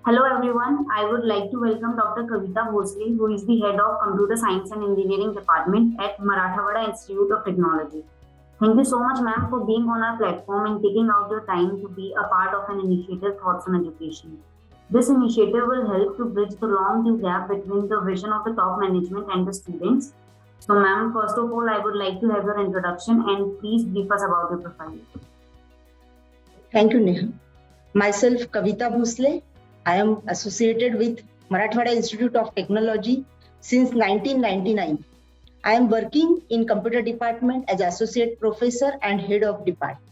Hello everyone, I would like to welcome Dr. Kavita Bhosle, who is the head of Computer Science and Engineering Department at Marathawada Institute of Technology. Thank you so much, ma'am, for being on our platform and taking out your time to be a part of an initiative Thoughts on Education. This initiative will help to bridge the long due gap between the vision of the top management and the students. So, ma'am, first of all, I would like to have your introduction and please brief us about your profile. Thank you, Neha. Myself, Kavita Bhosle. I am associated with Marathwada Institute of Technology since 1999. I am working in computer department as associate professor and head of department.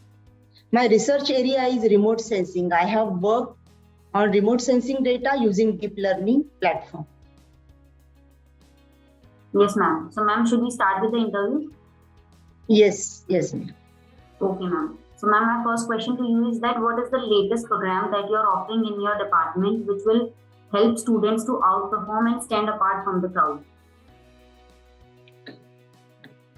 My research area is remote sensing. I have worked on remote sensing data using deep learning platform. Yes, ma'am. So, ma'am, should we start with the interview? Yes, ma'am. Okay, ma'am. So, ma'am, my first question to you is that what is the latest program that you're offering in your department which will help students to outperform and stand apart from the crowd?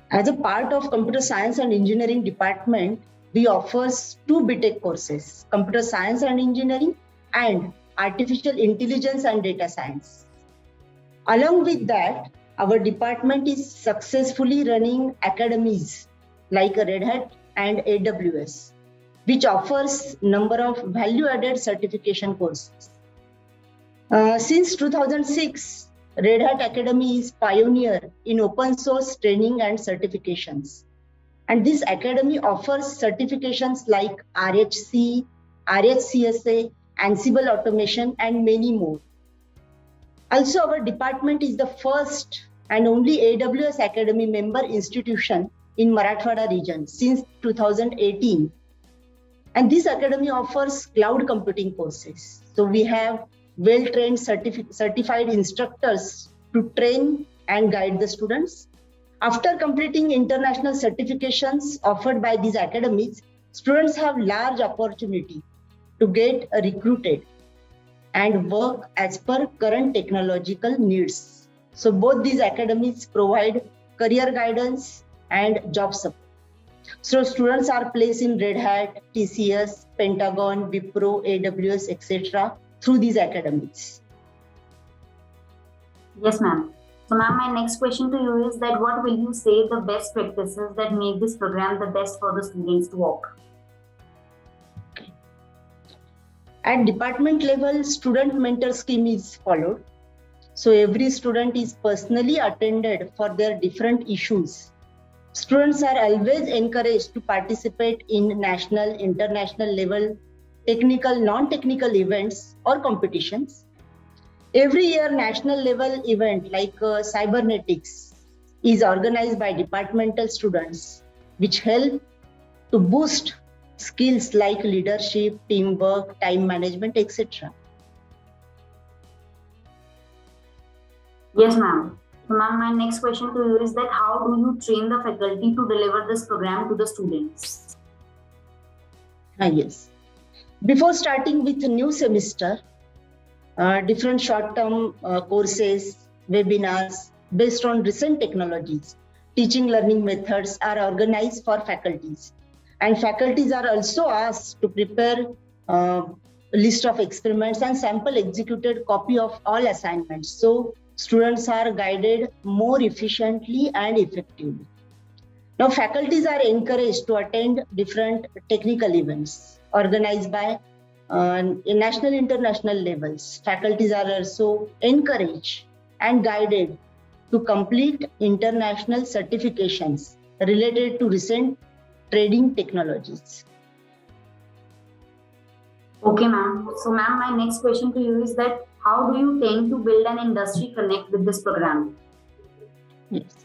As a part of Computer Science and Engineering department, we offer two BTech courses, Computer Science and Engineering and Artificial Intelligence and Data Science. Along with that, our department is successfully running academies like Red Hat and AWS, which offers number of value-added certification courses. Since 2006, Red Hat Academy is pioneer in open source training and certifications. And this academy offers certifications like RHC, RHCSA, Ansible Automation, and many more. Also, our department is the first and only AWS Academy member institution in Marathwada region since 2018. And this academy offers cloud computing courses. So we have well-trained certified instructors to train and guide the students. After completing international certifications offered by these academies, students have large opportunity to get recruited and work as per current technological needs. So both these academies provide career guidance and job support. So students are placed in Red Hat, TCS, Pentagon, Wipro, AWS, etc. through these academies. Yes, ma'am. So, ma'am, my next question to you is that what will you say the best practices that make this program the best for the students to walk? At department level, student mentor scheme is followed. So every student is personally attended for their different issues. Students are always encouraged to participate in national, international level, technical, non-technical events or competitions. Every year, national level event like cybernetics is organized by departmental students, which help to boost skills like leadership, teamwork, time management, etc. Yes, ma'am. So, ma'am, my next question to you is that how do you train the faculty to deliver this program to the students? Yes. Before starting with the new semester, different short-term courses, webinars based on recent technologies, teaching learning methods are organized for faculties. And faculties are also asked to prepare a list of experiments and sample executed copy of all assignments. So students are guided more efficiently and effectively. Now, faculties are encouraged to attend different technical events organized by national, international levels. Faculties are also encouraged and guided to complete international certifications related to recent trading technologies. Okay, ma'am. So, ma'am, my next question to you is that how do you tend to build an industry connect with this program? Yes.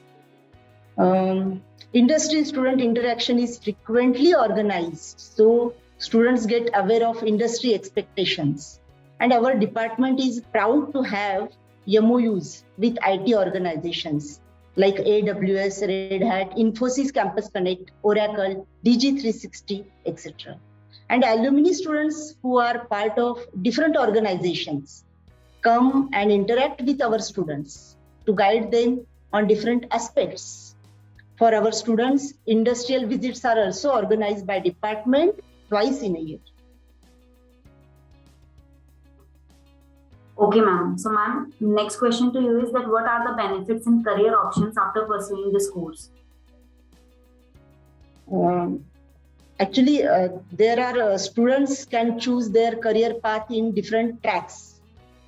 Industry student interaction is frequently organized. So students get aware of industry expectations. And our department is proud to have MOUs with IT organizations like AWS, Red Hat, Infosys Campus Connect, Oracle, DG360, etc. And alumni students who are part of different organizations come and interact with our students to guide them on different aspects. For our students, industrial visits are also organized by department twice in a year. Okay, ma'am. So, ma'am, next question to you is that what are the benefits and career options after pursuing this course? Actually, there are students can choose their career path in different tracks,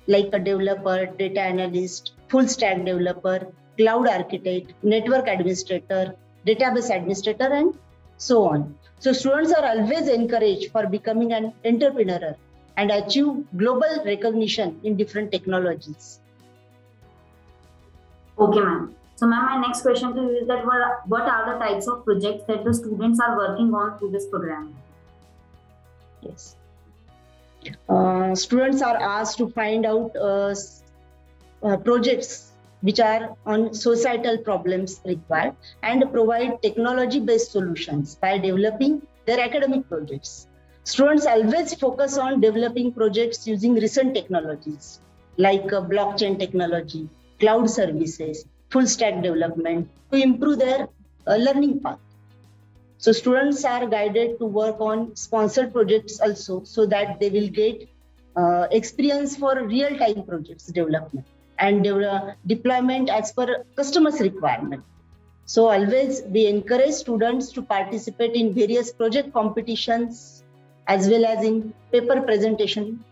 like a developer, data analyst, full stack developer, cloud architect, network administrator, database administrator, and so on. So students are always encouraged for becoming an entrepreneur and achieve global recognition in different technologies. Okay, ma'am. So, ma'am, my next question to you is that what are the types of projects that the students are working on through this program? Yes. Students are asked to find out projects which are on societal problems required and provide technology-based solutions by developing their academic projects. Students always focus on developing projects using recent technologies like blockchain technology, cloud services, full stack development to improve their learning path. So students are guided to work on sponsored projects also, so that they will get experience for real-time projects development and deployment as per customers' requirement. So always we encourage students to participate in various project competitions as well as in paper presentation.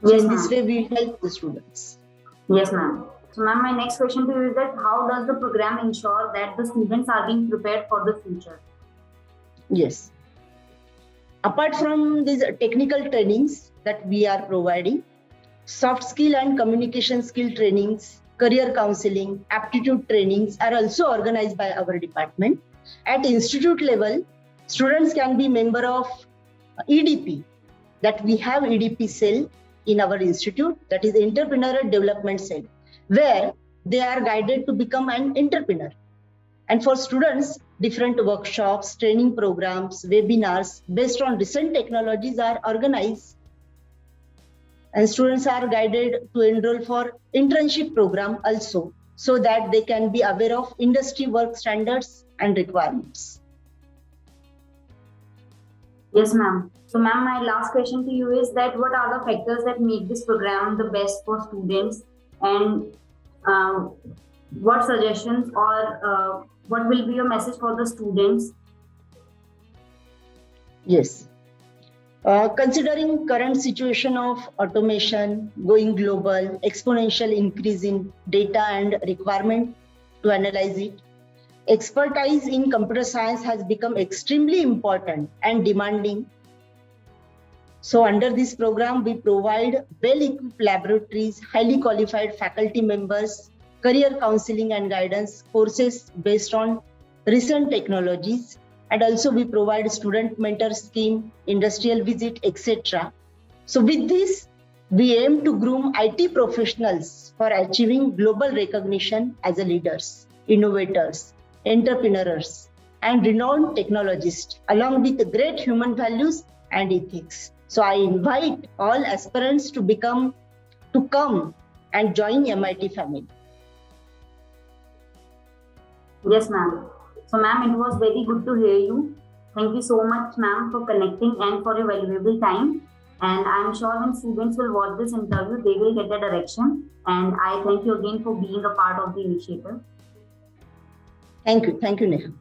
So Yes, in this ma'am. way we help the students. Yes, ma'am. So, ma'am, my next question to you is that how does the program ensure that the students are being prepared for the future? Yes. Apart from these technical trainings that we are providing, soft skill and communication skill trainings, career counseling, aptitude trainings are also organized by our department. At institute level, students can be member of EDP, that we have EDP cell in our institute, that is Entrepreneurial Development Cell, where they are guided to become an entrepreneur. And for students, different workshops, training programs, webinars based on recent technologies are organized. And students are guided to enroll for internship program also, so that they can be aware of industry work standards and requirements. Yes, ma'am. So, ma'am, my last question to you is that what are the factors that make this program the best for students, and what suggestions or what will be your message for the students? Yes. Considering current situation of automation, going global, exponential increase in data and requirement to analyze it, expertise in computer science has become extremely important and demanding. So under this program, we provide well-equipped laboratories, highly qualified faculty members, career counseling and guidance, courses based on recent technologies, and also we provide student mentor scheme, industrial visit, etc. So with this, we aim to groom IT professionals for achieving global recognition as a leaders, innovators, entrepreneurs, and renowned technologists, along with great human values and ethics. So I invite all aspirants to come and join MIT family. Yes, ma'am. So, ma'am, it was very good to hear you. Thank you so much, ma'am, for connecting and for your valuable time. And I'm sure when students will watch this interview, they will get a direction. And I thank you again for being a part of the initiative. Thank you, Neha.